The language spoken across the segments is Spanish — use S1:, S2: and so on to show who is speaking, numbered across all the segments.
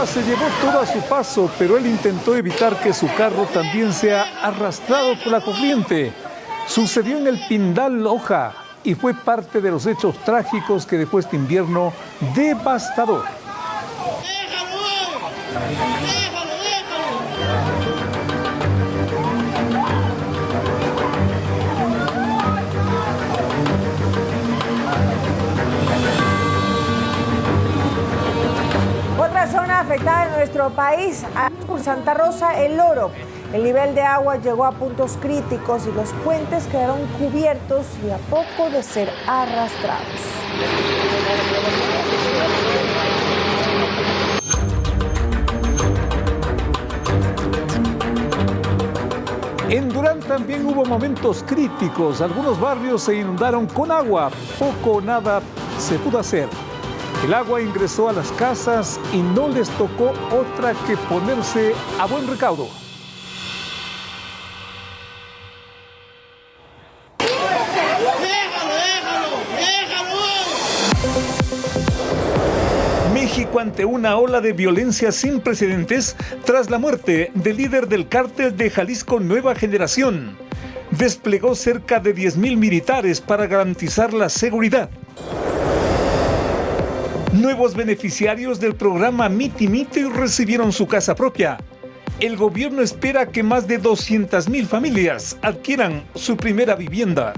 S1: agua se llevó todo a su paso, pero él intentó evitar que su carro también sea arrastrado por la corriente. Sucedió en el Pindal, Loja, y fue parte de los hechos trágicos que dejó este invierno devastador.
S2: Otra zona afectada en nuestro país, por Santa Rosa, El Oro. El nivel de agua llegó a puntos críticos y los puentes quedaron cubiertos y a poco de ser arrastrados.
S1: En Durán también hubo momentos críticos. Algunos barrios se inundaron con agua. Poco o nada se pudo hacer. El agua ingresó a las casas y no les tocó otra que ponerse a buen recaudo. México ante una ola de violencia sin precedentes tras la muerte del líder del cártel de Jalisco Nueva Generación. Desplegó cerca de 10,000 militares para garantizar la seguridad. Nuevos beneficiarios del programa Miti Miti recibieron su casa propia. El gobierno espera que más de 200,000 familias adquieran su primera vivienda.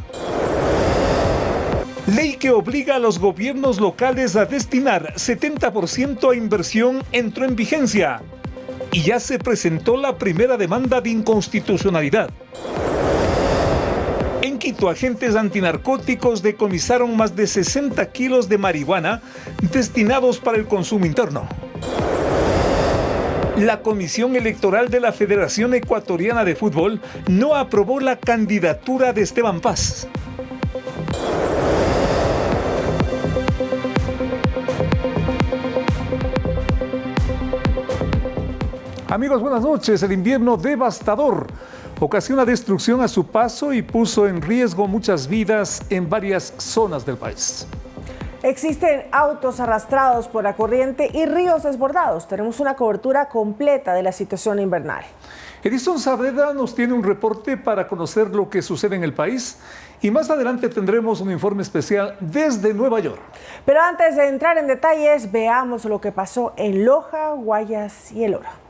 S1: Ley que obliga a los gobiernos locales a destinar 70% a inversión entró en vigencia. Y ya se presentó la primera demanda de inconstitucionalidad. En Quito, agentes antinarcóticos decomisaron más de 60 kilos de marihuana destinados para el consumo interno. La Comisión Electoral de la Federación Ecuatoriana de Fútbol no aprobó la candidatura de Esteban Paz. Amigos, buenas noches. El invierno devastador ocasiona destrucción a su paso y puso en riesgo muchas vidas en varias zonas del país.
S2: Existen autos arrastrados por la corriente y ríos desbordados. Tenemos una cobertura completa de la situación invernal.
S1: Edison Saavedra nos tiene un reporte para conocer lo que sucede en el país y más adelante tendremos un informe especial desde Nueva York.
S2: Pero antes de entrar en detalles, veamos lo que pasó en Loja, Guayas y El Oro.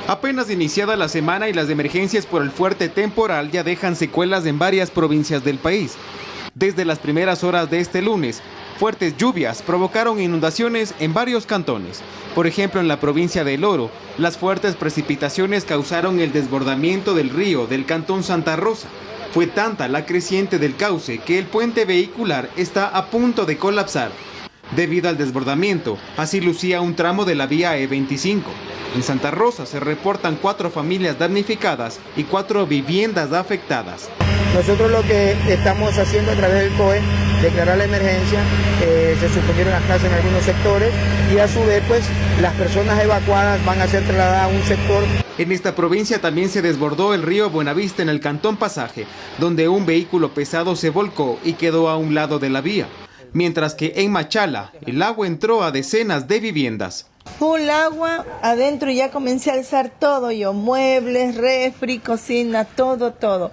S3: Apenas iniciada la semana y las emergencias por el fuerte temporal ya dejan secuelas en varias provincias del país. Desde las primeras horas de este lunes, fuertes lluvias provocaron inundaciones en varios cantones. Por ejemplo, en la provincia de El Oro, las fuertes precipitaciones causaron el desbordamiento del río del cantón Santa Rosa. Fue tanta la creciente del cauce que el puente vehicular está a punto de colapsar. Debido al desbordamiento, así lucía un tramo de la vía E25. En Santa Rosa se reportan 4 familias damnificadas y 4 viviendas afectadas.
S4: Nosotros lo que estamos haciendo a través del COE, declarar la emergencia, se suspendieron las clases en algunos sectores y a su vez pues las personas evacuadas van a ser trasladadas a un sector.
S3: En esta provincia también se desbordó el río Buenavista en el cantón Pasaje, donde un vehículo pesado se volcó y quedó a un lado de la vía. Mientras que en Machala, el agua entró a decenas de viviendas.
S5: Full agua adentro y ya comencé a alzar todo yo, muebles, refri, cocina, todo.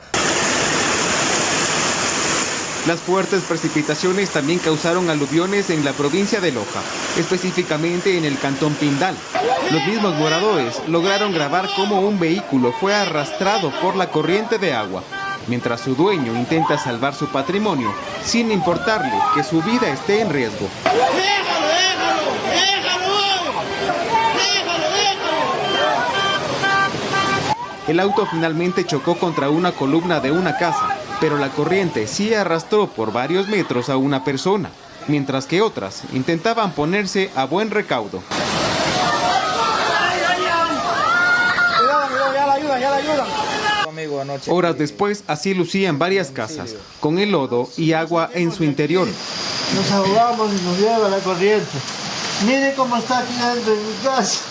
S3: Las fuertes precipitaciones también causaron aluviones en la provincia de Loja, específicamente en el cantón Pindal. Los mismos moradores lograron grabar cómo un vehículo fue arrastrado por la corriente de agua, mientras su dueño intenta salvar su patrimonio sin importarle que su vida esté en riesgo. El auto finalmente chocó contra una columna de una casa, pero la corriente sí arrastró por varios metros a una persona, mientras que otras intentaban ponerse a buen recaudo. Horas después, así lucían varias casas, con el lodo y agua en su interior.
S6: Nos ahogamos y nos lleva la corriente. Mire cómo está aquí dentro de mi casa.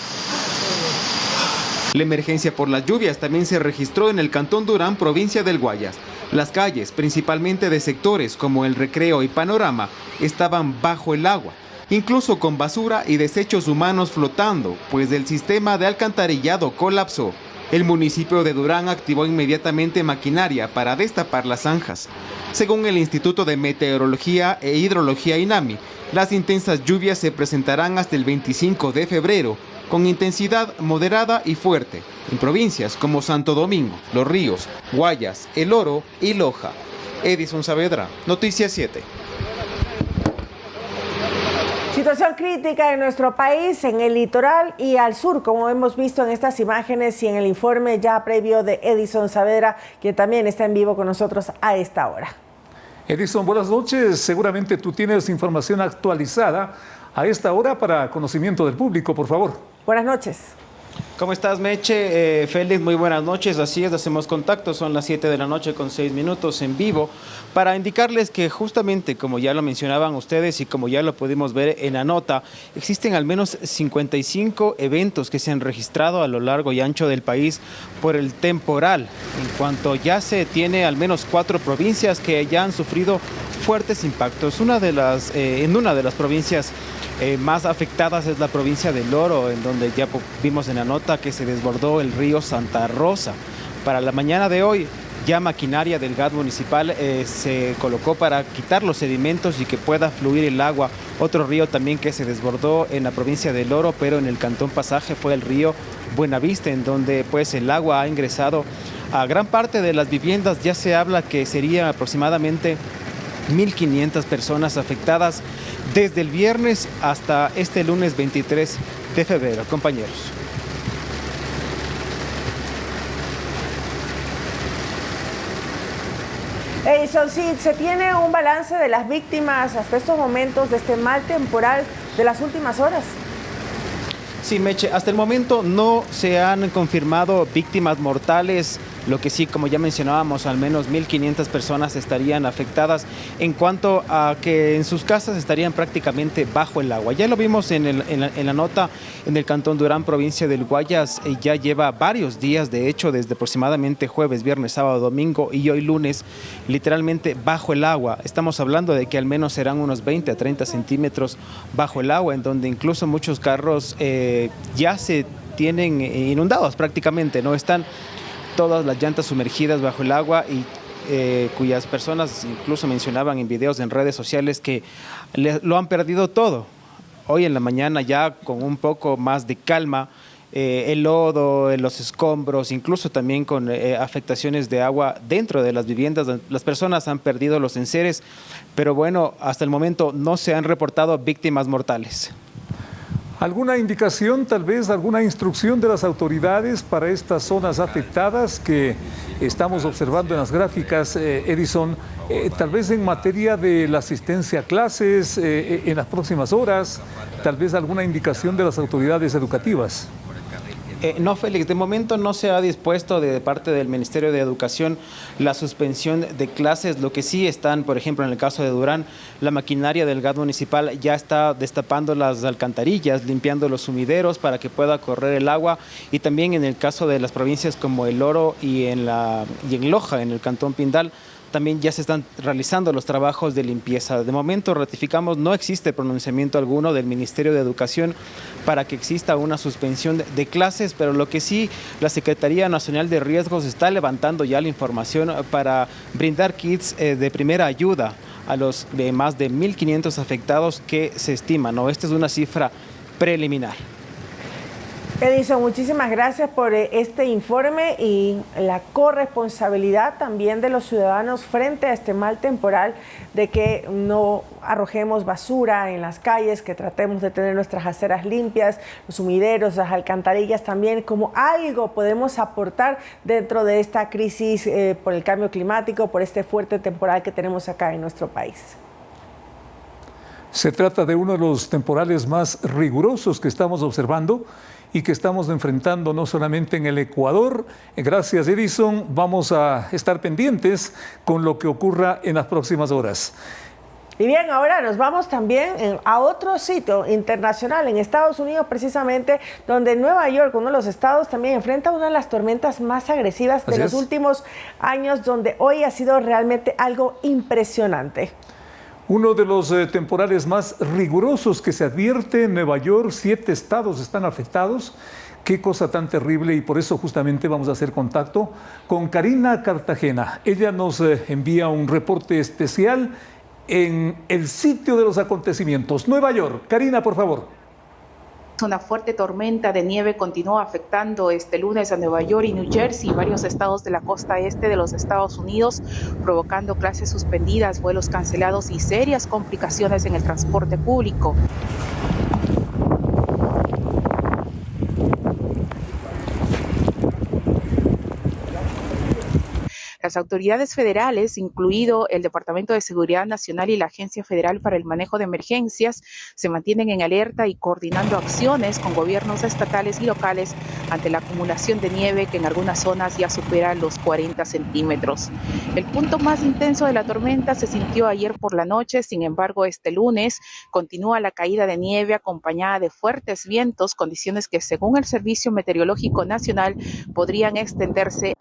S3: La emergencia por las lluvias también se registró en el cantón Durán, provincia del Guayas. Las calles, principalmente de sectores como El Recreo y Panorama, estaban bajo el agua. incluso con basura y desechos humanos flotando, pues el sistema de alcantarillado colapsó. El municipio de Durán activó inmediatamente maquinaria para destapar las zanjas. Según el Instituto de Meteorología e Hidrología INAMI, las intensas lluvias se presentarán hasta el 25 de febrero, con intensidad moderada y fuerte, en provincias como Santo Domingo, Los Ríos, Guayas, El Oro y Loja. Edison Saavedra, Noticias 7.
S2: Situación crítica en nuestro país, en el litoral y al sur, como hemos visto en estas imágenes y en el informe ya previo de Edison Saavedra, quien también está en vivo con nosotros a esta hora.
S1: Edison, buenas noches. Seguramente tú tienes información actualizada a esta hora para conocimiento del público, por favor.
S2: Buenas noches.
S7: ¿Cómo estás, Meche? Félix, muy buenas noches. Así es, hacemos contacto. Son las 7 de la noche con 6 minutos en vivo para indicarles que justamente, como ya lo mencionaban ustedes y como ya lo pudimos ver en la nota, existen al menos 55 eventos que se han registrado a lo largo y ancho del país por el temporal. En cuanto ya se tiene al menos 4 provincias que ya han sufrido fuertes impactos. En una de las provincias más afectadas es la provincia del Oro, en donde ya vimos en la nota que se desbordó el río Santa Rosa. Para la mañana de hoy, ya maquinaria del GAD municipal se colocó para quitar los sedimentos y que pueda fluir el agua. Otro río también que se desbordó en la provincia del Oro, pero en el cantón Pasaje, fue el río Buenavista, en donde pues el agua ha ingresado a gran parte de las viviendas. Ya se habla que serían aproximadamente 1.500 personas afectadas desde el viernes hasta este lunes 23 de febrero. Compañeros.
S2: Edison, sí, se tiene un balance de las víctimas hasta estos momentos de este mal temporal de las últimas horas.
S7: Sí, Meche, hasta el momento no se han confirmado víctimas mortales. Lo que sí, como ya mencionábamos, al menos 1.500 personas estarían afectadas en cuanto a que en sus casas estarían prácticamente bajo el agua. Ya lo vimos en la nota, en el cantón Durán, provincia del Guayas, ya lleva varios días, de hecho, desde aproximadamente jueves, viernes, sábado, domingo y hoy lunes, literalmente bajo el agua. Estamos hablando de que al menos serán unos 20 a 30 centímetros bajo el agua, en donde incluso muchos carros ya se tienen inundados prácticamente, ¿no? Están todas las llantas sumergidas bajo el agua y cuyas personas incluso mencionaban en videos en redes sociales que lo han perdido todo. Hoy en la mañana ya con un poco más de calma, el lodo, los escombros, incluso también con afectaciones de agua dentro de las viviendas. Las personas han perdido los enseres, pero bueno, hasta el momento no se han reportado víctimas mortales.
S1: ¿Alguna indicación, tal vez alguna instrucción de las autoridades para estas zonas afectadas que estamos observando en las gráficas, Edison? Tal vez en materia de la asistencia a clases en las próximas horas, tal vez alguna indicación de las autoridades educativas.
S7: No, Félix, de momento no se ha dispuesto de parte del Ministerio de Educación la suspensión de clases. Lo que sí están, por ejemplo, en el caso de Durán, la maquinaria del GAD municipal ya está destapando las alcantarillas, limpiando los sumideros para que pueda correr el agua, y también en el caso de las provincias como El Oro y en Loja, en el cantón Pindal, también ya se están realizando los trabajos de limpieza. De momento ratificamos, no existe pronunciamiento alguno del Ministerio de Educación para que exista una suspensión de clases, pero lo que sí, la Secretaría Nacional de Riesgos está levantando ya la información para brindar kits de primera ayuda a los de más de 1.500 afectados que se estiman, ¿no? Esta es una cifra preliminar.
S2: Edison, muchísimas gracias por este informe y la corresponsabilidad también de los ciudadanos frente a este mal temporal, de que no arrojemos basura en las calles, que tratemos de tener nuestras aceras limpias, los sumideros, las alcantarillas también, como algo podemos aportar dentro de esta crisis por el cambio climático, por este fuerte temporal que tenemos acá en nuestro país.
S1: Se trata de uno de los temporales más rigurosos que estamos observando y que estamos enfrentando no solamente en el Ecuador. Gracias, Edison. Vamos a estar pendientes con lo que ocurra en las próximas horas.
S2: Y bien, ahora nos vamos también a otro sitio internacional, en Estados Unidos precisamente, donde Nueva York, uno de los estados, también enfrenta una de las tormentas más agresivas de los últimos años, donde hoy ha sido realmente algo impresionante.
S1: Uno de los temporales más rigurosos que se advierte en Nueva York, 7 estados están afectados. Qué cosa tan terrible, y por eso justamente vamos a hacer contacto con Karina Cartagena. Ella nos envía un reporte especial en el sitio de los acontecimientos, Nueva York. Karina, por favor.
S8: Una fuerte tormenta de nieve continúa afectando este lunes a Nueva York y New Jersey y varios estados de la costa este de los Estados Unidos, provocando clases suspendidas, vuelos cancelados y serias complicaciones en el transporte público. Las autoridades federales, incluido el Departamento de Seguridad Nacional y la Agencia Federal para el Manejo de Emergencias, se mantienen en alerta y coordinando acciones con gobiernos estatales y locales ante la acumulación de nieve que en algunas zonas ya supera los 40 centímetros. El punto más intenso de la tormenta se sintió ayer por la noche, sin embargo, este lunes continúa la caída de nieve acompañada de fuertes vientos, condiciones que según el Servicio Meteorológico Nacional podrían extenderse.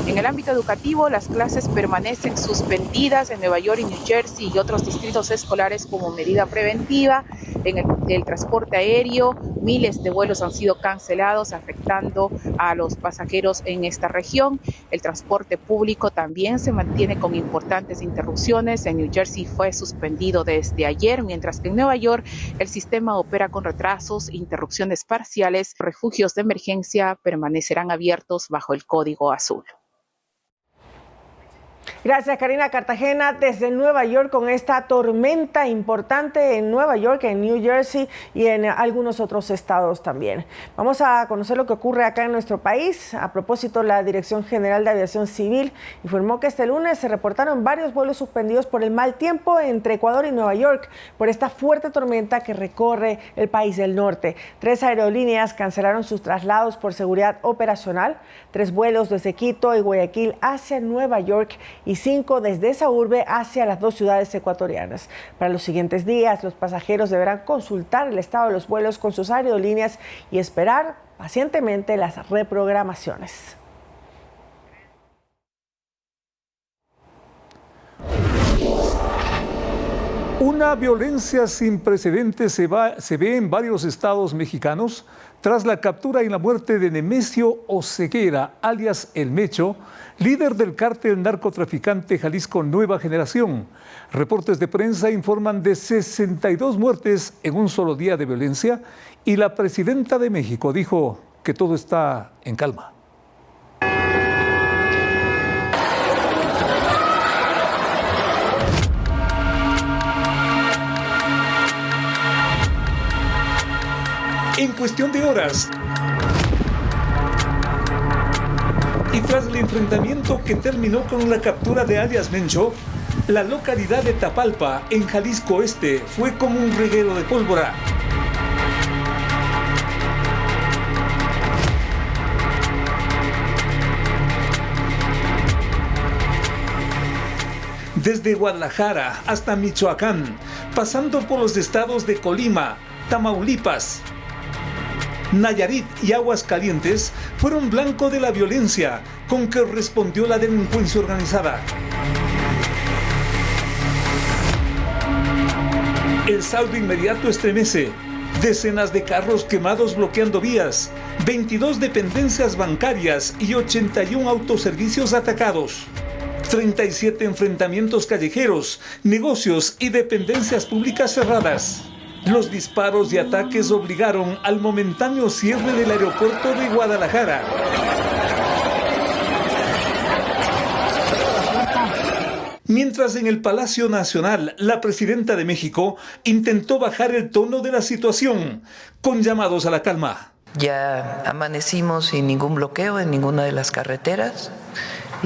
S8: En el ámbito educativo, las clases permanecen suspendidas en Nueva York y New Jersey y otros distritos escolares como medida preventiva. En el transporte aéreo, miles de vuelos han sido cancelados, afectando a los pasajeros en esta región. El transporte público también se mantiene con importantes interrupciones. En New Jersey fue suspendido desde ayer, mientras que en Nueva York el sistema opera con retrasos, interrupciones parciales. Refugios de emergencia permanecerán abiertos bajo el código azul.
S2: Gracias, Karina Cartagena, desde Nueva York, con esta tormenta importante en Nueva York, en New Jersey y en algunos otros estados también. Vamos a conocer lo que ocurre acá en nuestro país. A propósito, la Dirección General de Aviación Civil informó que este lunes se reportaron varios vuelos suspendidos por el mal tiempo entre Ecuador y Nueva York por esta fuerte tormenta que recorre el país del norte. 3 aerolíneas cancelaron sus traslados por seguridad operacional, 3 vuelos desde Quito y Guayaquil hacia Nueva York y 5 desde esa urbe hacia las 2 ciudades ecuatorianas. Para los siguientes días, los pasajeros deberán consultar el estado de los vuelos con sus aerolíneas y esperar pacientemente las reprogramaciones.
S1: Una violencia sin precedentes se ve en varios estados mexicanos tras la captura y la muerte de Nemesio Oseguera, alias El Mecho, líder del cártel narcotraficante Jalisco Nueva Generación. Reportes de prensa informan de 62 muertes en un solo día de violencia y la presidenta de México dijo que todo está en calma. En cuestión de horas, y tras el enfrentamiento que terminó con la captura de alias Mencho, la localidad de Tapalpa, en Jalisco Este, fue como un reguero de pólvora. Desde Guadalajara hasta Michoacán, pasando por los estados de Colima, Tamaulipas, Nayarit y Aguascalientes, fueron blanco de la violencia con que respondió la delincuencia organizada. El saldo inmediato estremece. Decenas de carros quemados bloqueando vías, 22 dependencias bancarias y 81 autoservicios atacados. 37 enfrentamientos callejeros, negocios y dependencias públicas cerradas. Los disparos y ataques obligaron al momentáneo cierre del aeropuerto de Guadalajara. Mientras en el Palacio Nacional, la presidenta de México intentó bajar el tono de la situación con llamados a la calma.
S9: Ya amanecimos sin ningún bloqueo en ninguna de las carreteras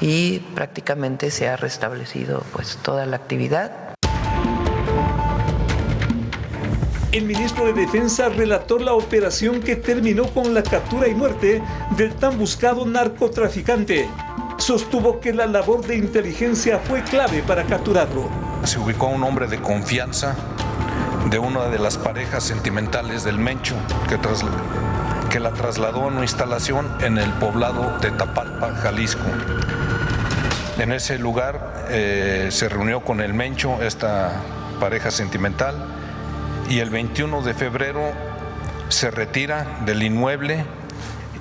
S9: y prácticamente se ha restablecido pues toda la actividad.
S1: El ministro de Defensa relató la operación que terminó con la captura y muerte del tan buscado narcotraficante. Sostuvo que la labor de inteligencia fue clave para capturarlo.
S10: Se ubicó a un hombre de confianza de una de las parejas sentimentales del Mencho, que la trasladó a una instalación en el poblado de Tapalpa, Jalisco. En ese lugar se reunió con el Mencho, esta pareja sentimental, y el 21 de febrero se retira del inmueble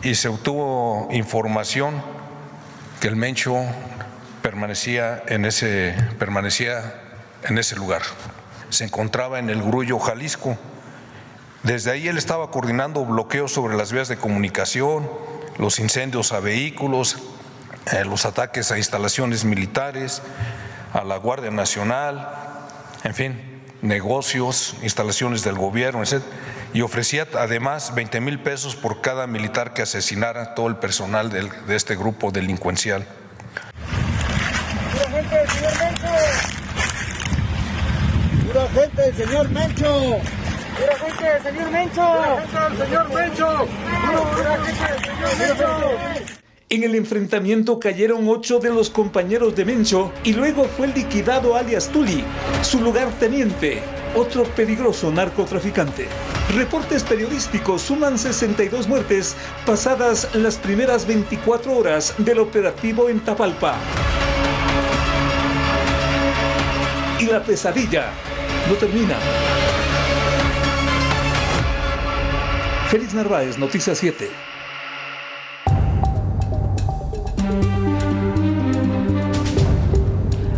S10: y se obtuvo información que el Mencho permanecía en ese lugar. Se encontraba en el Grullo, Jalisco. Desde ahí él estaba coordinando bloqueos sobre las vías de comunicación, los incendios a vehículos, los ataques a instalaciones militares, a la Guardia Nacional, en fin, negocios, instalaciones del gobierno, etc. Y ofrecía además 20,000 pesos por cada militar que asesinara todo el personal de este grupo delincuencial.
S6: ¡Pura gente del señor Mencho! ¡Pura gente del señor Mencho! ¡Pura gente del señor Mencho! ¡Pura gente del señor Mencho!
S1: En el enfrentamiento cayeron 8 de los compañeros de Mencho y luego fue liquidado alias Tuli, su lugarteniente, otro peligroso narcotraficante. Reportes periodísticos suman 62 muertes pasadas las primeras 24 horas del operativo en Tapalpa. Y la pesadilla no termina. Félix Narváez, Noticias 7.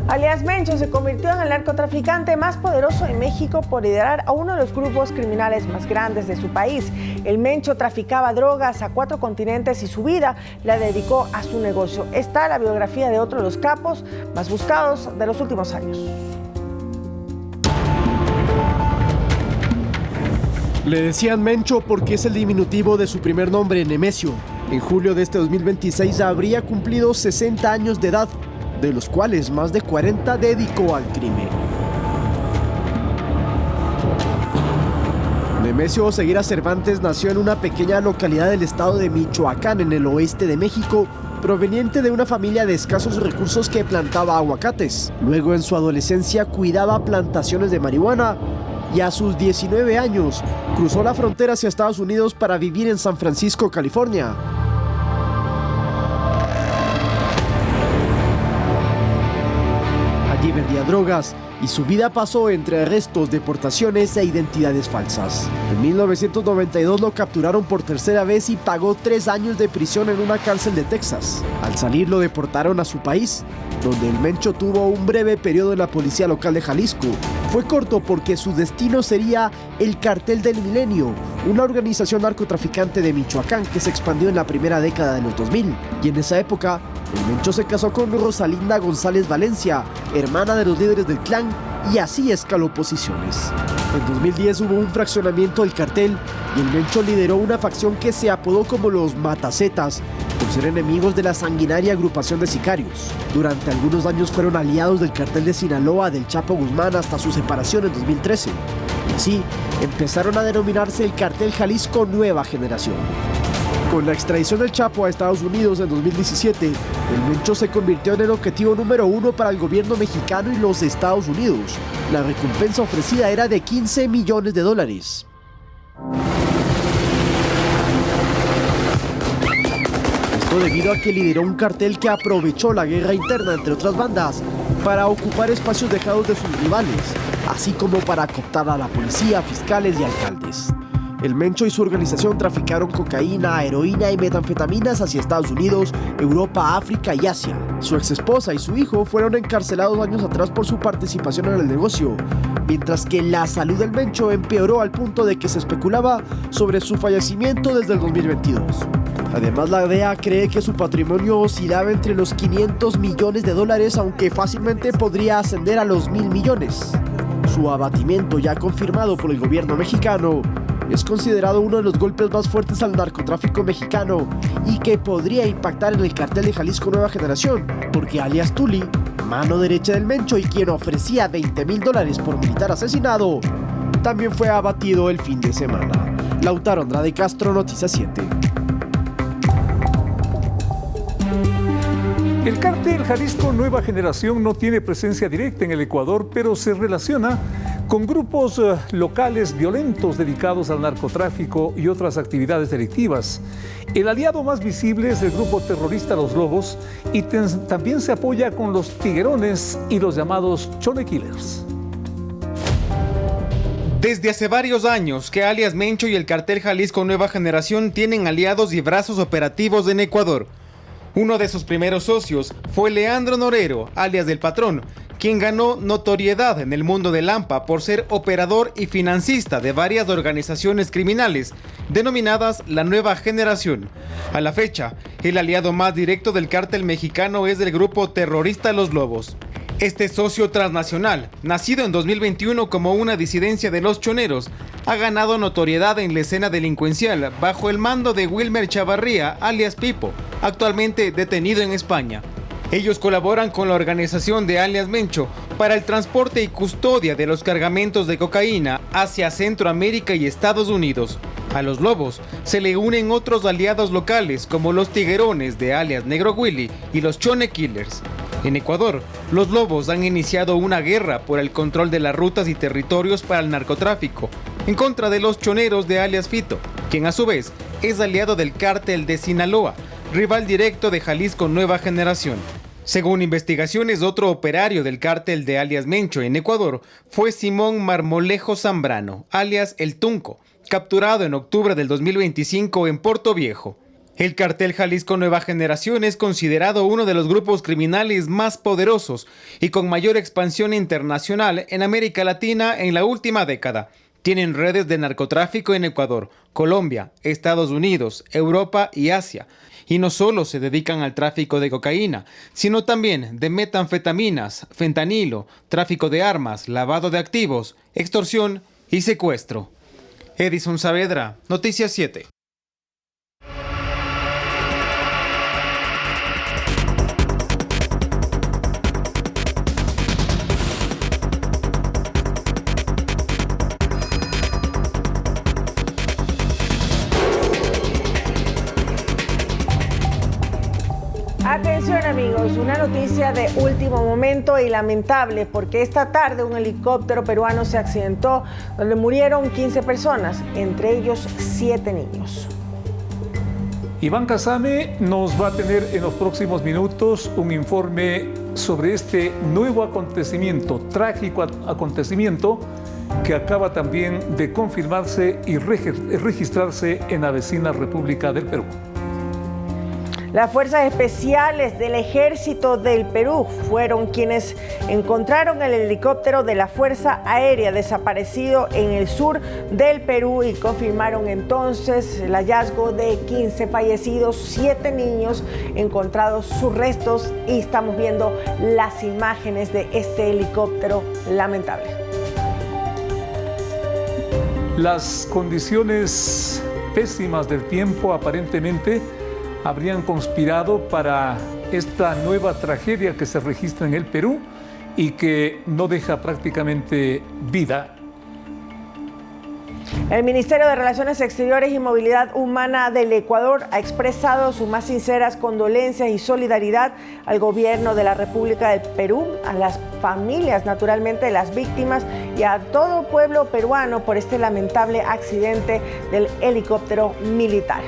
S2: Alias Mencho se convirtió en el narcotraficante más poderoso en México por liderar a uno de los grupos criminales más grandes de su país. El Mencho traficaba drogas a 4 continentes y su vida la dedicó a su negocio. Está la biografía de otro de los capos más buscados de los últimos años.
S11: Le decían Mencho porque es el diminutivo de su primer nombre, Nemesio. En julio de este 2026 habría cumplido 60 años de edad, de los cuales más de 40 dedicó al crimen. Nemesio Oseguera Cervantes nació en una pequeña localidad del estado de Michoacán, en el oeste de México, proveniente de una familia de escasos recursos que plantaba aguacates. Luego, en su adolescencia, cuidaba plantaciones de marihuana y a sus 19 años cruzó la frontera hacia Estados Unidos para vivir en San Francisco, California. Allí vendía drogas y su vida pasó entre arrestos, deportaciones e identidades falsas. En 1992 lo capturaron por tercera vez y pagó 3 años de prisión en una cárcel de Texas. Al salir lo deportaron a su país, donde el Mencho tuvo un breve periodo en la policía local de Jalisco. Fue corto porque su destino sería el Cartel del Milenio, una organización narcotraficante de Michoacán que se expandió en la primera década de los 2000. Y en esa época, el Mencho se casó con Rosalinda González Valencia, hermana de los líderes del clan, y así escaló posiciones. En 2010 hubo un fraccionamiento del cartel y el Mencho lideró una facción que se apodó como los Matacetas, por ser enemigos de la sanguinaria agrupación de sicarios. Durante algunos años fueron aliados del cartel de Sinaloa del Chapo Guzmán hasta su separación en 2013. Y así empezaron a denominarse el Cartel Jalisco Nueva Generación. Con la extradición del Chapo a Estados Unidos en 2017, el Mencho se convirtió en el objetivo número 1 para el gobierno mexicano y los Estados Unidos. La recompensa ofrecida era de $15 millones. Esto debido a que lideró un cartel que aprovechó la guerra interna entre otras bandas para ocupar espacios dejados de sus rivales, así como para cooptar a la policía, fiscales y alcaldes. El Mencho y su organización traficaron cocaína, heroína y metanfetaminas hacia Estados Unidos, Europa, África y Asia. Su exesposa y su hijo fueron encarcelados años atrás por su participación en el negocio, mientras que la salud del Mencho empeoró al punto de que se especulaba sobre su fallecimiento desde el 2022. Además, la DEA cree que su patrimonio oscilaba entre los $500 millones, aunque fácilmente podría ascender a los 1,000 millones. Su abatimiento, ya confirmado por el gobierno mexicano, es considerado uno de los golpes más fuertes al narcotráfico mexicano y que podría impactar en el cartel de Jalisco Nueva Generación, porque alias Tuli, mano derecha del Mencho y quien ofrecía $20,000 por militar asesinado, también fue abatido el fin de semana. Lautaro Andrade Castro, Noticias 7.
S1: El cártel Jalisco Nueva Generación no tiene presencia directa en el Ecuador, pero se relaciona Con grupos locales violentos dedicados al narcotráfico y otras actividades delictivas. El aliado más visible es el grupo terrorista Los Lobos y también se apoya con los tiguerones y los llamados Chone Killers.
S3: Desde hace varios años que alias Mencho y el cartel Jalisco Nueva Generación tienen aliados y brazos operativos en Ecuador. Uno de sus primeros socios fue Leandro Norero, alias del Patrón, quien ganó notoriedad en el mundo del AMPA por ser operador y financista de varias organizaciones criminales, denominadas la Nueva Generación. A la fecha, el aliado más directo del cártel mexicano es el grupo terrorista Los Lobos. Este socio transnacional, nacido en 2021 como una disidencia de los choneros, ha ganado notoriedad en la escena delincuencial bajo el mando de Wilmer Chavarría, alias Pipo, actualmente detenido en España. Ellos colaboran con la organización de alias Mencho para el transporte y custodia de los cargamentos de cocaína hacia Centroamérica y Estados Unidos. A Los Lobos se le unen otros aliados locales como los Tiguerones de alias Negro Willy y los Chone Killers. En Ecuador, Los Lobos han iniciado una guerra por el control de las rutas y territorios para el narcotráfico, en contra de los choneros de alias Fito, quien a su vez es aliado del cártel de Sinaloa, rival directo de Jalisco Nueva Generación. Según investigaciones, otro operario del cártel de alias Mencho en Ecuador fue Simón Marmolejo Zambrano, alias El Tunco, capturado en octubre del 2025 en Puerto Viejo. El cartel Jalisco Nueva Generación es considerado uno de los grupos criminales más poderosos y con mayor expansión internacional en América Latina en la última década. Tienen redes de narcotráfico en Ecuador, Colombia, Estados Unidos, Europa y Asia. Y no solo se dedican al tráfico de cocaína, sino también de metanfetaminas, fentanilo, tráfico de armas, lavado de activos, extorsión y secuestro. Edison Saavedra, Noticias 7.
S2: Atención amigos, una noticia de último momento y lamentable porque esta tarde un helicóptero peruano se accidentó donde murieron 15 personas, entre ellos 7 niños.
S1: Iván Casame nos va a tener en los próximos minutos un informe sobre este nuevo acontecimiento, trágico acontecimiento que acaba también de confirmarse y registrarse en la vecina República del Perú.
S2: Las fuerzas especiales del Ejército del Perú fueron quienes encontraron el helicóptero de la Fuerza Aérea desaparecido en el sur del Perú y confirmaron entonces el hallazgo de 15 fallecidos, 7 niños encontrados sus restos y estamos viendo las imágenes de este helicóptero lamentable.
S1: Las condiciones pésimas del tiempo aparentemente habrían conspirado para esta nueva tragedia que se registra en el Perú y que no deja prácticamente vida.
S2: El Ministerio de Relaciones Exteriores y Movilidad Humana del Ecuador ha expresado sus más sinceras condolencias y solidaridad al gobierno de la República del Perú, a las familias naturalmente de las víctimas y a todo pueblo peruano por este lamentable accidente del helicóptero militar.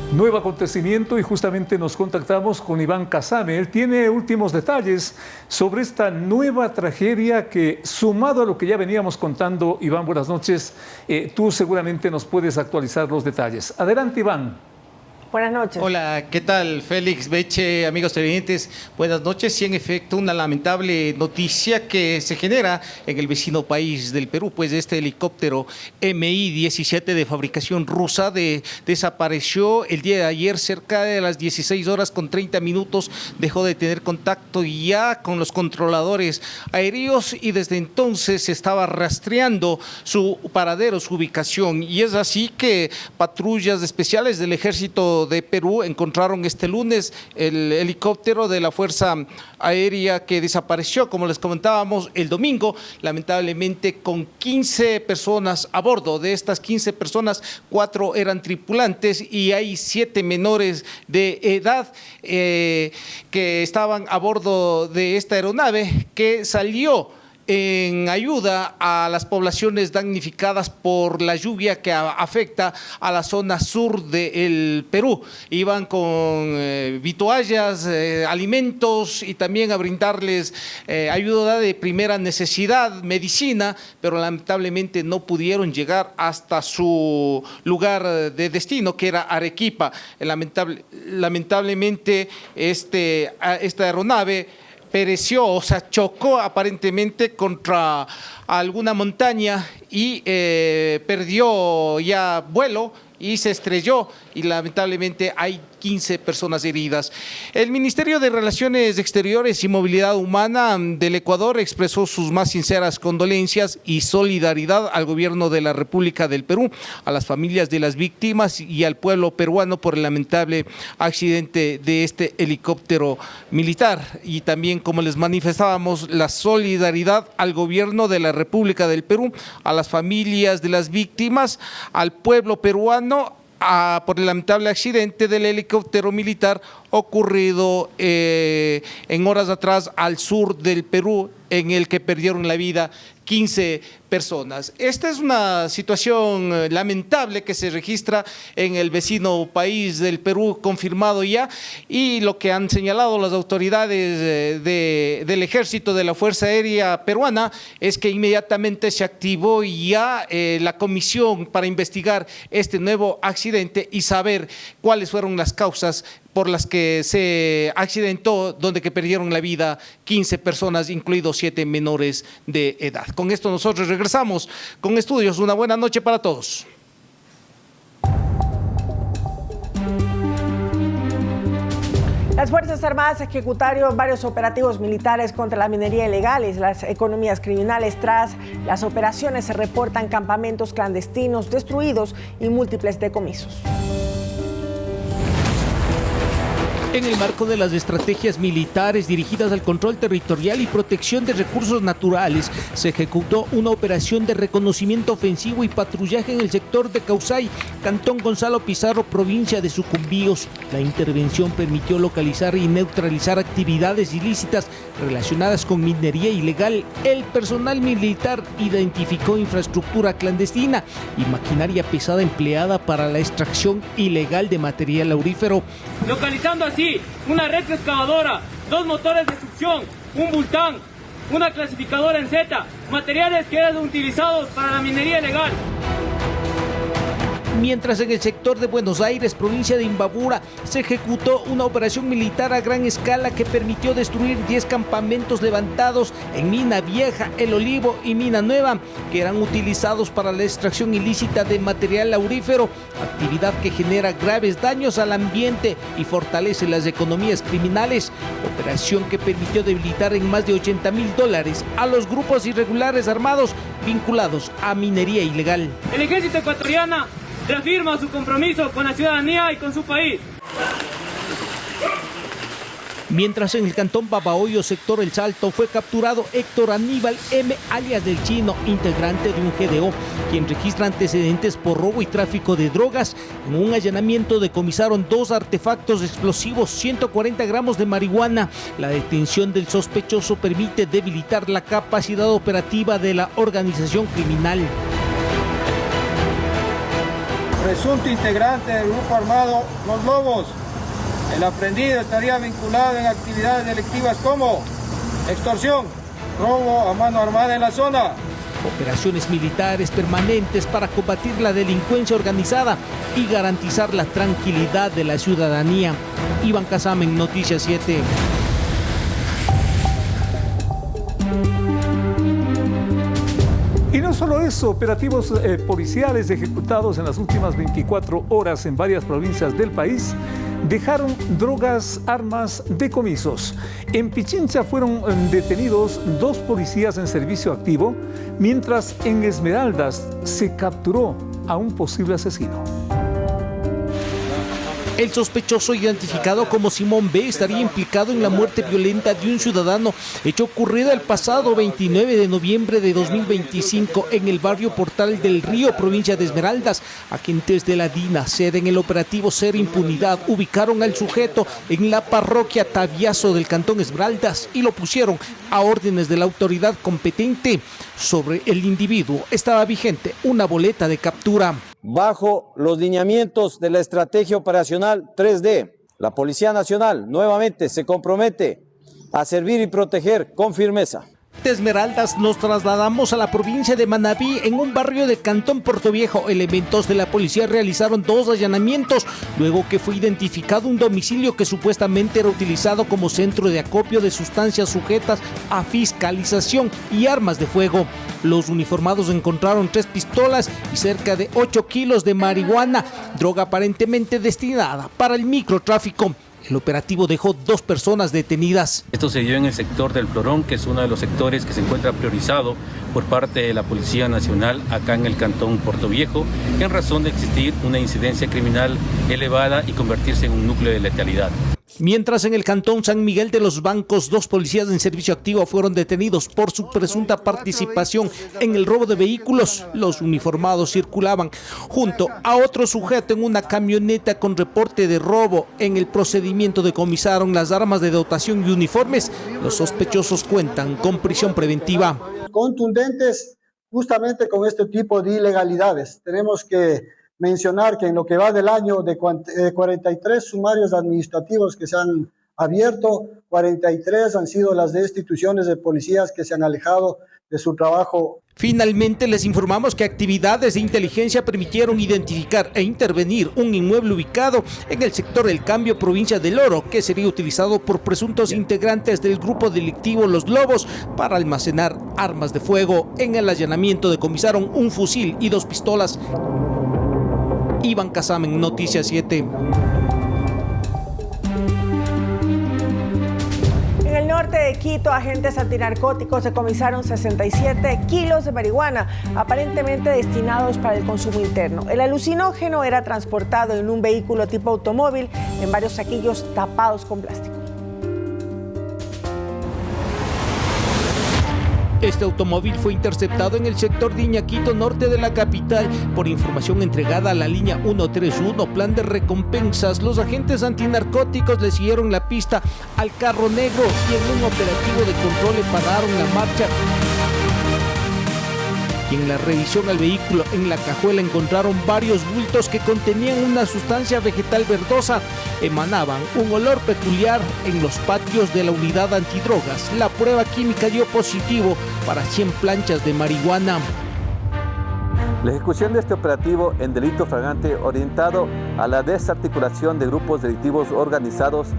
S1: Nuevo acontecimiento y justamente nos contactamos con Iván Casame. Él tiene últimos detalles sobre esta nueva tragedia que, sumado a lo que ya veníamos contando, Iván, buenas noches, tú seguramente nos puedes actualizar los detalles. Adelante, Iván.
S2: Buenas noches.
S12: Hola, ¿qué tal? Félix, Beche, amigos televidentes, buenas noches. Y en efecto, una lamentable noticia que se genera en el vecino país del Perú, pues este helicóptero Mi-17 de fabricación rusa desapareció el día de ayer cerca de las 16:30, dejó de tener contacto ya con los controladores aéreos y desde entonces se estaba rastreando su paradero, su ubicación, y es así que patrullas especiales del Ejército Ejército de Perú encontraron este lunes el helicóptero de la Fuerza Aérea que desapareció, como les comentábamos, el domingo, lamentablemente con 15 personas a bordo. De estas 15 personas, 4 eran tripulantes y hay 7 menores de edad que estaban a bordo de esta aeronave que salió en ayuda a las poblaciones damnificadas por la lluvia que afecta a la zona sur del Perú. Iban con vituallas, alimentos y también a brindarles ayuda de primera necesidad, medicina, pero lamentablemente no pudieron llegar hasta su lugar de destino, que era Arequipa. Lamentablemente esta aeronave pereció, o sea, chocó aparentemente contra alguna montaña y perdió ya vuelo y se estrelló y lamentablemente hay 15 personas heridas. El Ministerio de Relaciones Exteriores y Movilidad Humana del Ecuador expresó sus más sinceras condolencias y solidaridad al gobierno de la República del Perú, a las familias de las víctimas y al pueblo peruano por el lamentable accidente de este helicóptero militar. Y también, como les manifestábamos, la solidaridad al gobierno de la República del Perú, a las familias de las víctimas, al pueblo peruano, por el lamentable accidente del helicóptero militar ocurrido en horas atrás al sur del Perú, en el que perdieron la vida 15 personas. Esta es una situación lamentable que se registra en el vecino país del Perú, confirmado ya, y lo que han señalado las autoridades del Ejército, de la Fuerza Aérea Peruana, es que inmediatamente se activó ya la comisión para investigar este nuevo accidente y saber cuáles fueron las causas por las que se accidentó, donde que perdieron la vida 15 personas, incluidos 7 menores de edad. Con esto nosotros regresamos con estudios. Una buena noche para todos.
S2: Las Fuerzas Armadas ejecutaron varios operativos militares contra la minería ilegal y las economías criminales. Tras las operaciones se reportan campamentos clandestinos destruidos y múltiples decomisos.
S13: En el marco de las estrategias militares dirigidas al control territorial y protección de recursos naturales, se ejecutó una operación de reconocimiento ofensivo y patrullaje en el sector de Causay, Cantón Gonzalo Pizarro, provincia de Sucumbíos. La intervención permitió localizar y neutralizar actividades ilícitas relacionadas con minería ilegal. El personal militar identificó infraestructura clandestina y maquinaria pesada empleada para la extracción ilegal de material aurífero.
S14: Localizando así una red excavadora, 2 motores de succión, un bultán, una clasificadora en Z, materiales que eran utilizados para la minería ilegal.
S13: Mientras en el sector de Buenos Aires, provincia de Imbabura, se ejecutó una operación militar a gran escala que permitió destruir 10 campamentos levantados en Mina Vieja, El Olivo y Mina Nueva, que eran utilizados para la extracción ilícita de material aurífero, actividad que genera graves daños al ambiente y fortalece las economías criminales. Operación que permitió debilitar en más de $80.000 a los grupos irregulares armados vinculados a minería ilegal.
S14: El ejército ecuatoriano reafirma su compromiso con la ciudadanía y con su país.
S13: Mientras en el cantón Babahoyo, sector El Salto, fue capturado Héctor Aníbal M., alias del Chino, integrante de un GDO, quien registra antecedentes por robo y tráfico de drogas. En un allanamiento decomisaron 2 artefactos explosivos, 140 gramos de marihuana. La detención del sospechoso permite debilitar la capacidad operativa de la organización criminal.
S6: Presunto integrante del grupo armado Los Lobos. El aprendido estaría vinculado en actividades delictivas como extorsión, robo a mano armada en la zona.
S13: Operaciones militares permanentes para combatir la delincuencia organizada y garantizar la tranquilidad de la ciudadanía. Iván Casamen, Noticias 7.
S1: Y no solo eso, operativos policiales ejecutados en las últimas 24 horas en varias provincias del país dejaron drogas, armas, decomisos. En Pichincha fueron detenidos 2 policías en servicio activo, mientras en Esmeraldas se capturó a un posible asesino.
S13: El sospechoso, identificado como Simón B., estaría implicado en la muerte violenta de un ciudadano, hecho ocurrido el pasado 29 de noviembre de 2025 en el barrio Portal del Río, provincia de Esmeraldas. Agentes de la DINA, sede en el operativo Cero Impunidad, ubicaron al sujeto en la parroquia Tabiazo del cantón Esmeraldas y lo pusieron a órdenes de la autoridad competente. Sobre el individuo estaba vigente una boleta de captura.
S15: Bajo los lineamientos de la estrategia operacional 3D, la Policía Nacional nuevamente se compromete a servir y proteger con firmeza.
S13: De Esmeraldas nos trasladamos a la provincia de Manabí. En un barrio del cantón Portoviejo, elementos de la policía realizaron 2 allanamientos luego que fue identificado un domicilio que supuestamente era utilizado como centro de acopio de sustancias sujetas a fiscalización y armas de fuego. Los uniformados encontraron 3 pistolas y cerca de 8 kilos de marihuana, droga aparentemente destinada para el microtráfico. El operativo dejó 2 personas detenidas.
S16: Esto se dio en el sector del Florón, que es uno de los sectores que se encuentra priorizado por parte de la Policía Nacional acá en el cantón Portoviejo, en razón de existir una incidencia criminal elevada y convertirse en un núcleo de letalidad.
S13: Mientras en el cantón San Miguel de los Bancos, 2 policías en servicio activo fueron detenidos por su presunta participación en el robo de vehículos. Los uniformados circulaban junto a otro sujeto en una camioneta con reporte de robo. En el procedimiento decomisaron las armas de dotación y uniformes. Los sospechosos cuentan con prisión preventiva.
S17: Contundentes justamente con este tipo de ilegalidades. Tenemos que mencionar que en lo que va del año de 43 sumarios administrativos que se han abierto, 43 han sido las destituciones de policías que se han alejado de su trabajo.
S13: Finalmente les informamos que actividades de inteligencia permitieron identificar e intervenir un inmueble ubicado en el sector El Cambio, provincia del Oro, que sería utilizado por presuntos integrantes del grupo delictivo Los Lobos para almacenar armas de fuego. En el allanamiento decomisaron un fusil y 2 pistolas. Iván Casamen, Noticias 7.
S2: En el norte de Quito, agentes antinarcóticos decomisaron 67 kilos de marihuana, aparentemente destinados para el consumo interno. El alucinógeno era transportado en un vehículo tipo automóvil en varios saquillos tapados con plástico.
S13: Este automóvil fue interceptado en el sector de Iñaquito, norte de la capital. Por información entregada a la línea 131, plan de recompensas, los agentes antinarcóticos le siguieron la pista al carro negro y en un operativo de control le pararon la marcha. Y en la revisión al vehículo, en la cajuela encontraron varios bultos que contenían una sustancia vegetal verdosa. Emanaban un olor peculiar. En los patios de la unidad antidrogas, la prueba química dio positivo para 100 planchas de marihuana.
S18: La ejecución de este operativo en delito flagrante orientado a la desarticulación de grupos delictivos organizados.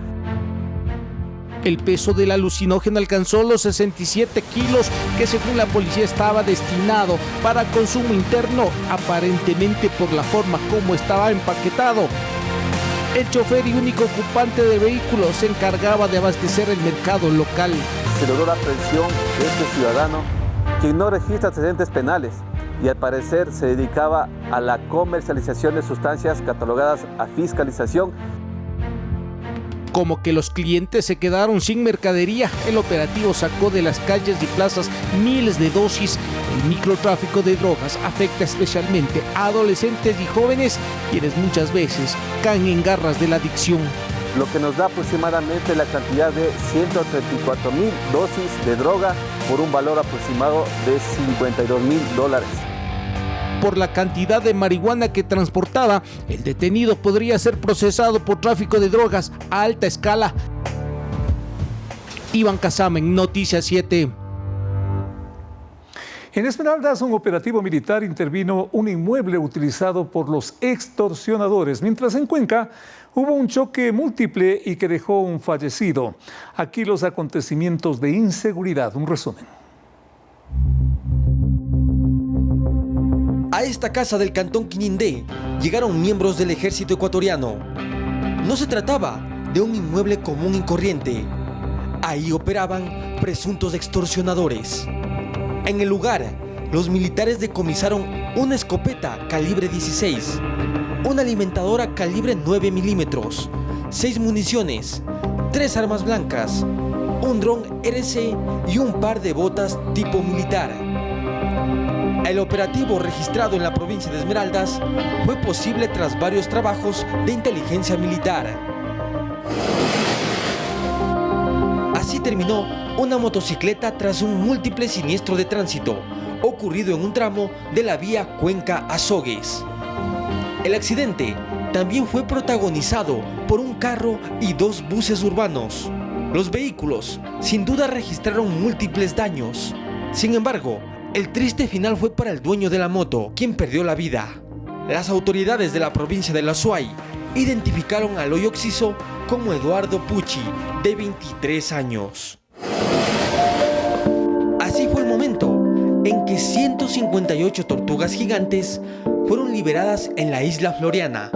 S13: El peso del alucinógeno alcanzó los 67 kilos, que según la policía estaba destinado para consumo interno, aparentemente por la forma como estaba empaquetado. El chofer y único ocupante del vehículo se encargaba de abastecer el mercado local.
S18: Se logró la aprehensión de este ciudadano, quien no registra antecedentes penales y al parecer se dedicaba a la comercialización de sustancias catalogadas a fiscalización.
S13: Como que los clientes se quedaron sin mercadería, el operativo sacó de las calles y plazas miles de dosis. El microtráfico de drogas afecta especialmente a adolescentes y jóvenes, quienes muchas veces caen en garras de la adicción.
S18: Lo que nos da aproximadamente la cantidad de 134,000 dosis de droga por un valor aproximado de $52,000.
S13: Por la cantidad de marihuana que transportaba, el detenido podría ser procesado por tráfico de drogas a alta escala. Iván Casamen, Noticias 7.
S1: En Esmeraldas, un operativo militar intervino un inmueble utilizado por los extorsionadores, mientras en Cuenca hubo un choque múltiple y que dejó un fallecido. Aquí los acontecimientos de inseguridad, un resumen.
S19: A esta casa del cantón Quinindé llegaron miembros del ejército ecuatoriano. No se trataba de un inmueble común y corriente. Ahí operaban presuntos extorsionadores. En el lugar, los militares decomisaron una escopeta calibre 16, una alimentadora calibre 9 milímetros, 6 municiones, 3 armas blancas, un dron RC y un par de botas tipo militar. El operativo registrado en la provincia de Esmeraldas fue posible tras varios trabajos de inteligencia militar. Así terminó una motocicleta tras un múltiple siniestro de tránsito ocurrido en un tramo de la vía Cuenca-Azogues. El accidente también fue protagonizado por un carro y 2 buses urbanos. Los vehículos sin duda registraron múltiples daños. Sin embargo, el triste final fue para el dueño de la moto, quien perdió la vida. Las autoridades de la provincia de La Suay identificaron al hoy occiso como Eduardo Pucci, de 23 años. Así fue el momento en que 158 tortugas gigantes fueron liberadas en la isla Floriana.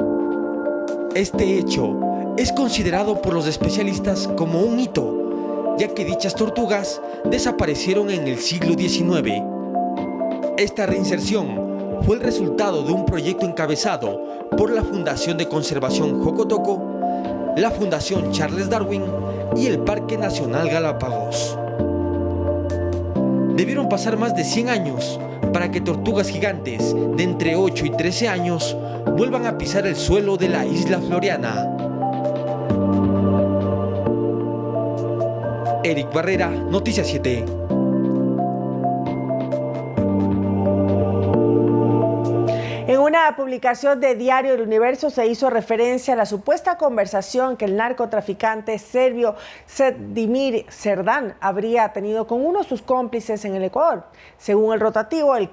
S19: Este hecho es considerado por los especialistas como un hito, ya que dichas tortugas desaparecieron en el siglo XIX. Esta reinserción fue el resultado de un proyecto encabezado por la Fundación de Conservación Jocotoco, la Fundación Charles Darwin y el Parque Nacional Galápagos. Debieron pasar más de 100 años para que tortugas gigantes de entre 8 y 13 años vuelvan a pisar el suelo de la isla Floriana. Eric Barrera, Noticias 7.
S2: En una publicación de Diario El Universo se hizo referencia a la supuesta conversación que el narcotraficante serbio Sedimir Serdán habría tenido con uno de sus cómplices en el Ecuador. Según el rotativo, el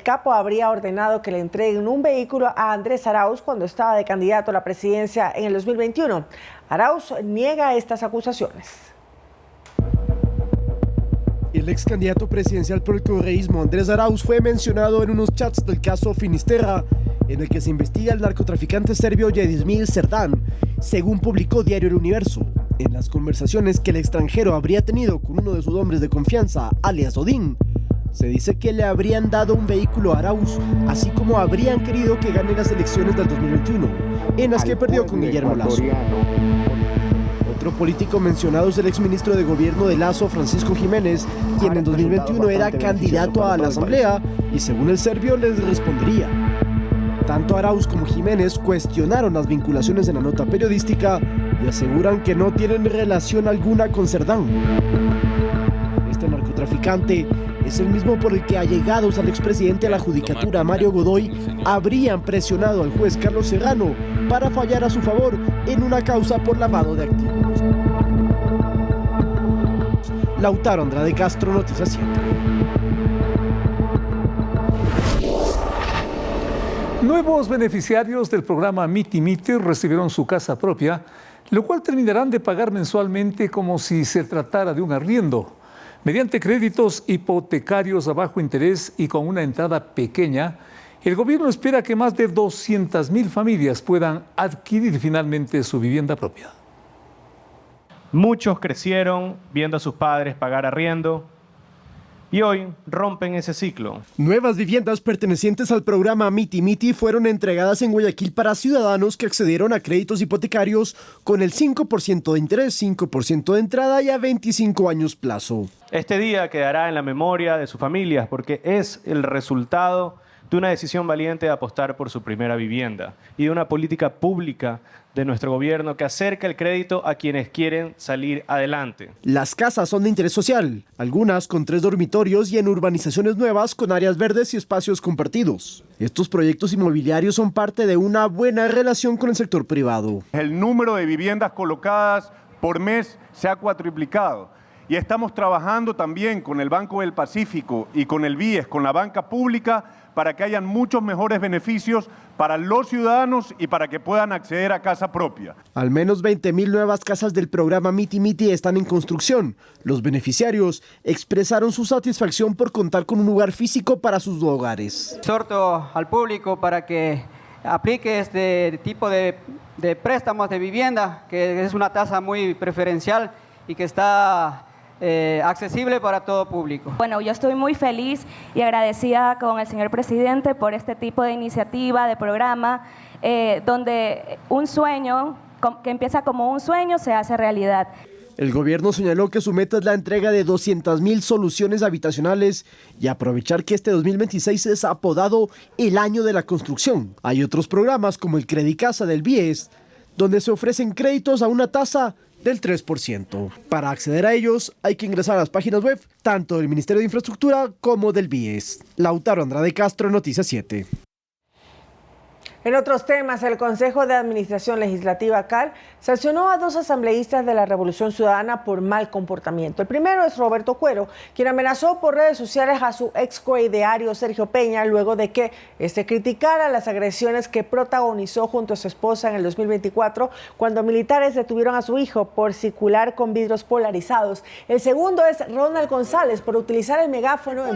S2: capo habría ordenado que le entreguen un vehículo a Andrés Arauz cuando estaba de candidato a la presidencia en el 2021. Arauz niega estas acusaciones.
S11: El ex candidato presidencial por el correísmo Andrés Arauz fue mencionado en unos chats del caso Finisterra, en el que se investiga al narcotraficante serbio Sedimir Serdán, según publicó Diario El Universo. En las conversaciones que el extranjero habría tenido con uno de sus hombres de confianza, alias Odín, se dice que le habrían dado un vehículo a Arauz, así como habrían querido que gane las elecciones del 2021, en las que perdió con Guillermo Lasso. Otro político mencionado es el exministro de gobierno de Lasso, Francisco Jiménez, quien en 2021 era candidato a la asamblea y según el serbio les respondería. Tanto Arauz como Jiménez cuestionaron las vinculaciones en la nota periodística y aseguran que no tienen relación alguna con Serdán. Este narcotraficante es el mismo por el que allegados al expresidente de la Judicatura, Mario Godoy, habrían presionado al juez Carlos Serrano para fallar a su favor en una causa por lavado de activos. Lautaro Andrade Castro, Noticias 7.
S1: Nuevos beneficiarios del programa Miti Miti recibieron su casa propia, lo cual terminarán de pagar mensualmente como si se tratara de un arriendo. Mediante créditos hipotecarios a bajo interés y con una entrada pequeña, el gobierno espera que más de 200.000 familias puedan adquirir finalmente su vivienda propia.
S20: Muchos crecieron viendo a sus padres pagar arriendo y hoy rompen ese ciclo.
S11: Nuevas viviendas pertenecientes al programa Miti Miti fueron entregadas en Guayaquil para ciudadanos que accedieron a créditos hipotecarios con el 5% de interés, 5% de entrada y a 25 años plazo.
S20: Este día quedará en la memoria de sus familias porque es el resultado de una decisión valiente de apostar por su primera vivienda y de una política pública de nuestro gobierno que acerca el crédito a quienes quieren salir adelante.
S11: Las casas son de interés social, algunas con 3 dormitorios y en urbanizaciones nuevas con áreas verdes y espacios compartidos. Estos proyectos inmobiliarios son parte de una buena relación con el sector privado.
S21: El número de viviendas colocadas por mes se ha cuatriplicado. Y estamos trabajando también con el Banco del Pacífico y con el BIES, con la banca pública, para que hayan muchos mejores beneficios para los ciudadanos y para que puedan acceder a casa propia.
S11: Al menos 20.000 nuevas casas del programa Miti Miti están en construcción. Los beneficiarios expresaron su satisfacción por contar con un lugar físico para sus hogares.
S22: Exhorto al público para que aplique este tipo de préstamos de vivienda, que es una tasa muy preferencial y que está accesible para todo público.
S23: Bueno, yo estoy muy feliz y agradecida con el señor presidente por este tipo de iniciativa, de programa,
S4: donde un sueño que empieza como un sueño se hace realidad.
S11: El gobierno señaló que su meta es la entrega de 200.000 soluciones habitacionales y aprovechar que este 2026 es apodado el año de la construcción. Hay otros programas como el Credicasa del BIES, donde se ofrecen créditos a una tasa del 3%. Para acceder a ellos hay que ingresar a las páginas web tanto del Ministerio de Infraestructura como del BIES. Lautaro Andrade Castro, Noticias 7.
S2: En otros temas, el Consejo de Administración Legislativa CAL sancionó a 2 asambleístas de la Revolución Ciudadana por mal comportamiento. El primero es Roberto Cuero, quien amenazó por redes sociales a su ex coideario Sergio Peña luego de que este criticara las agresiones que protagonizó junto a su esposa en el 2024 cuando militares detuvieron a su hijo por circular con vidrios polarizados. El segundo es Ronald González por utilizar el megáfono en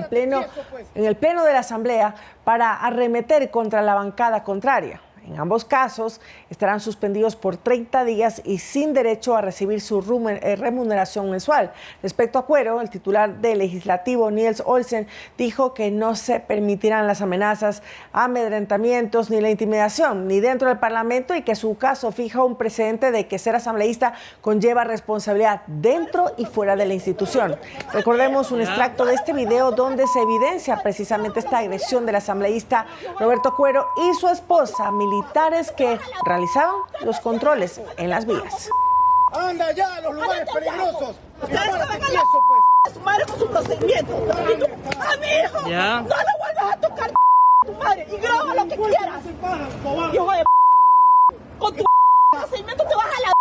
S2: el pleno de la Asamblea para arremeter contra la bancada contraria. En ambos casos estarán suspendidos por 30 días y sin derecho a recibir su remuneración mensual. Respecto a Cuero, el titular del Legislativo, Niels Olsen, dijo que no se permitirán las amenazas, amedrentamientos ni la intimidación, ni dentro del Parlamento, y que su caso fija un precedente de que ser asambleísta conlleva responsabilidad dentro y fuera de la institución. Recordemos un extracto de este video donde se evidencia precisamente esta agresión del asambleísta Roberto Cuero y su esposa, militares que realizaban los controles en las vías.
S5: ¡Anda ya a los lugares peligrosos!
S23: Ustedes se van a su madre con su procedimiento. Y tú, a mi hijo, no lo vuelvas a tocar a tu madre y graba lo que quieras. Hijo de con tu procedimiento te vas a la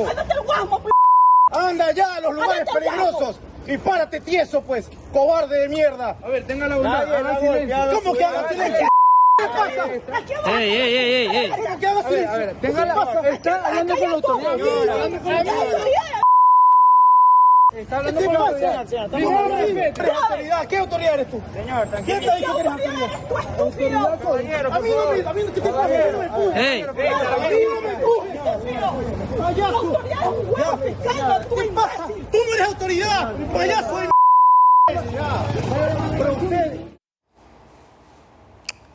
S23: ándate al guasmo.
S5: ¡Anda ya a los lugares peligrosos! Y párate tieso, pues, cobarde de mierda. A ver, tenga la bondad, haga silencio. ¿Cómo que haga silencio? ¿Qué pasa?
S23: ¡Ey!
S5: ¿Cómo que haga silencio? A ver, tenga la... Está hablando con la autoridad. Está hablando con la autoridad. ¿Qué autoridad eres tú? Señor, tranquilo. ¿Quién te dijo que eres autoridad? Autoridad, a mí no me ¿qué te pasa? A mí no me empujes. Payaso. ¿Qué pasa? Tú no eres autoridad. Payaso.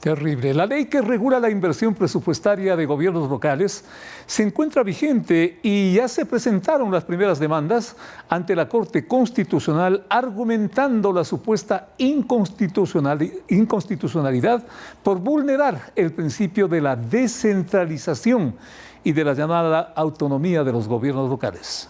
S1: Terrible. La ley que regula la inversión presupuestaria de gobiernos locales se encuentra vigente y ya se presentaron las primeras demandas ante la Corte Constitucional argumentando la supuesta inconstitucionalidad por vulnerar el principio de la descentralización y de la llamada autonomía de los gobiernos locales.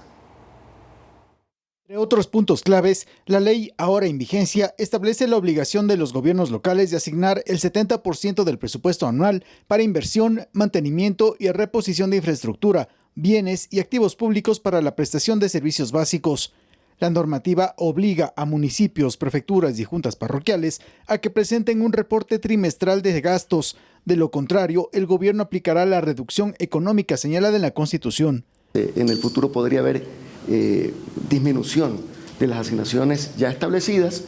S24: Entre otros puntos claves, la ley ahora en vigencia establece la obligación de los gobiernos locales de asignar el 70% del presupuesto anual para inversión, mantenimiento y reposición de infraestructura, bienes y activos públicos para la prestación de servicios básicos. La normativa obliga a municipios, prefecturas y juntas parroquiales a que presenten un reporte trimestral de gastos. De lo contrario, el gobierno aplicará la reducción económica señalada en la Constitución.
S25: En el futuro podría haber disminución de las asignaciones ya establecidas.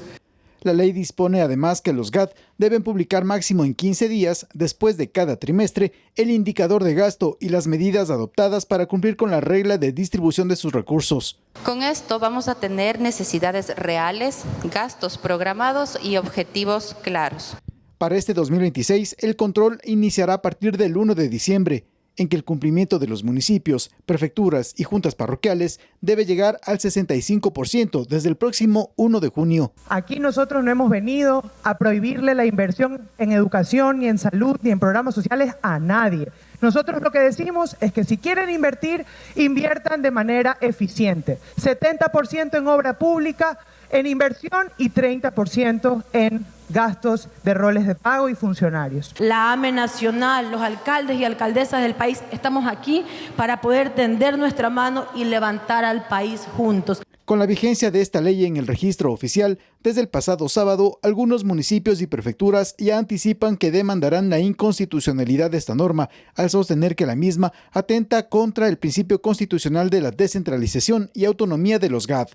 S24: La ley dispone además que los GAT deben publicar máximo en 15 días después de cada trimestre el indicador de gasto y las medidas adoptadas para cumplir con la regla de distribución de sus recursos.
S26: Con esto vamos a tener necesidades reales, gastos programados y objetivos claros.
S24: Para este 2026, el control iniciará a partir del 1 de diciembre. En que el cumplimiento de los municipios, prefecturas y juntas parroquiales debe llegar al 65% desde el próximo 1 de junio.
S27: Aquí nosotros no hemos venido a prohibirle la inversión en educación, ni en salud, ni en programas sociales a nadie. Nosotros lo que decimos es que si quieren invertir, inviertan de manera eficiente. 70% en obra pública, en inversión y 30% en gastos de roles de pago y funcionarios.
S28: La AME Nacional, los alcaldes y alcaldesas del país, estamos aquí para poder tender nuestra mano y levantar al país juntos.
S24: Con la vigencia de esta ley en el registro oficial, desde el pasado sábado, algunos municipios y prefecturas ya anticipan que demandarán la inconstitucionalidad de esta norma, al sostener que la misma atenta contra el principio constitucional de la descentralización y autonomía de los GAD.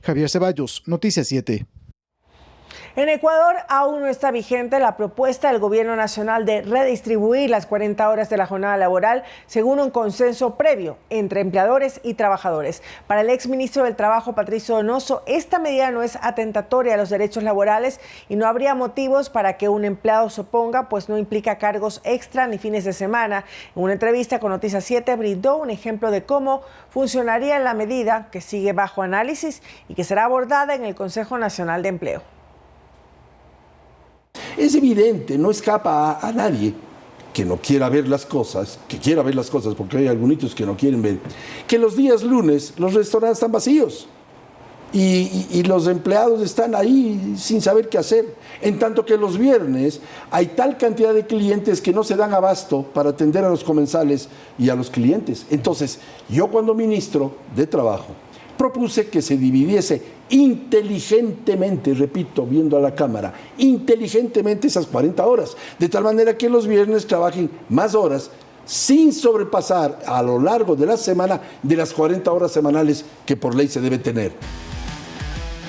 S24: Javier Ceballos, Noticias 7.
S2: En Ecuador aún no está vigente la propuesta del gobierno nacional de redistribuir las 40 horas de la jornada laboral según un consenso previo entre empleadores y trabajadores. Para el exministro del Trabajo, Patricio Donoso, esta medida no es atentatoria a los derechos laborales y no habría motivos para que un empleado se oponga, pues no implica cargos extra ni fines de semana. En una entrevista con Noticias 7 brindó un ejemplo de cómo funcionaría la medida, que sigue bajo análisis y que será abordada en el Consejo Nacional de Empleo.
S3: Es evidente, no escapa a nadie que no quiera ver las cosas, que quiera ver las cosas, porque hay algunos que no quieren ver, que los días lunes los restaurantes están vacíos y los empleados están ahí sin saber qué hacer, en tanto que los viernes hay tal cantidad de clientes que no se dan abasto para atender a los comensales y a los clientes. Entonces, yo cuando ministro de Trabajo propuse que se dividiese inteligentemente, repito, viendo a la cámara, inteligentemente esas 40 horas, de tal manera que los viernes trabajen más horas sin sobrepasar a lo largo de la semana de las 40 horas semanales que por ley se debe tener.